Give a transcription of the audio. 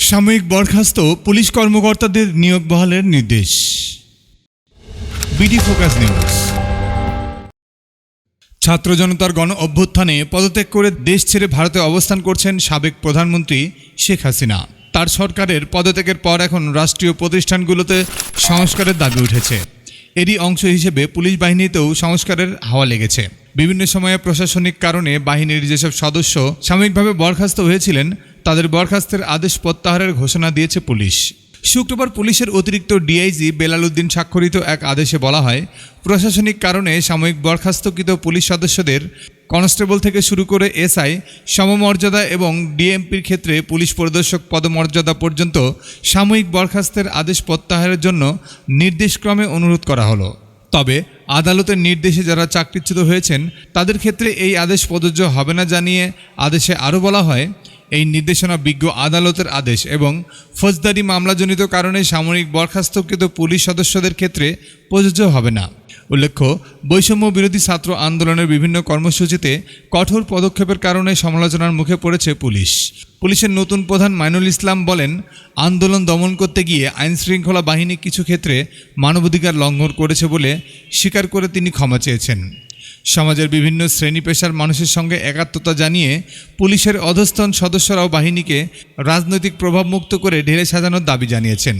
সাময়িক বরখাস্ত পুলিশ কর্মকর্তাদের নিয়োগ বহালের নির্দেশ। BD focus news. ছাত্র জনতার গণ অভ্যুত্থানে পদত্যাগ করে দেশ ছেড়ে ভারতে অবস্থান করছেন সাবেক প্রধানমন্ত্রী শেখ হাসিনা। তার সরকারের পদত্যাগের পর এখন রাষ্ট্রীয় প্রতিষ্ঠানগুলোতে সংস্কারের দাবি উঠেছে। এরই অংশ হিসেবে পুলিশ বাহিনীতেও সংস্কারের হাওয়া লেগেছে। বিভিন্ন সময়ে প্রশাসনিক কারণে বাহিনীর যেসব সদস্য সাময়িকভাবে বরখাস্ত হয়েছিলেন তাদের বরখাস্তের আদেশ প্রত্যাহারের ঘোষণা দিয়েছে পুলিশ। শুক্রবার পুলিশের অতিরিক্ত ডিআইজি বেলাল উদ্দিন স্বাক্ষরিত এক আদেশে বলা হয়, প্রশাসনিক কারণে সাময়িক বরখাস্তকৃত পুলিশ সদস্যদের কনস্টেবল থেকে শুরু করে এসআই সমমর্যাদা এবং ডিএমপির ক্ষেত্রে পুলিশ পরিদর্শক পদমর্যাদা পর্যন্ত সাময়িক বরখাস্তের আদেশ প্রত্যাহারের জন্য নির্দেশক্রমে অনুরোধ করা হলো। তবে আদালতের নির্দেশে যারা চাকরিচ্যুত হয়েছেন তাদের ক্ষেত্রে এই আদেশ প্রযোজ্য হবে না জানিয়ে আদেশে আরও বলা হয়, এই নির্দেশনা বিজ্ঞ আদালতের আদেশ এবং ফৌজদারি মামলাজনিত কারণে সাময়িক বরখাস্তকৃত পুলিশ সদস্যদের ক্ষেত্রে প্রযোজ্য হবে না। উল্লেখ্য, বৈষম্য বিরোধী ছাত্র আন্দোলনের বিভিন্ন কর্মসূচিতে কঠোর পদক্ষেপের কারণে সমালোচনার মুখে পড়েছে পুলিশ। পুলিশের নতুন প্রধান মাইনুল ইসলাম বলেন, আন্দোলন দমন করতে গিয়ে আইনশৃঙ্খলা বাহিনী কিছু ক্ষেত্রে মানবাধিকার লঙ্ঘন করেছে বলে স্বীকার করে তিনি ক্ষমা চেয়েছেন। সমাজের বিভিন্ন শ্রেণী পেশার মানুষের সঙ্গে একাত্মতা জানিয়ে পুলিশের অধস্তন সদস্যরাও বাহিনীকে রাজনৈতিক প্রভাবমুক্ত করে ঢেলে সাজানোর দাবি জানিয়েছেন।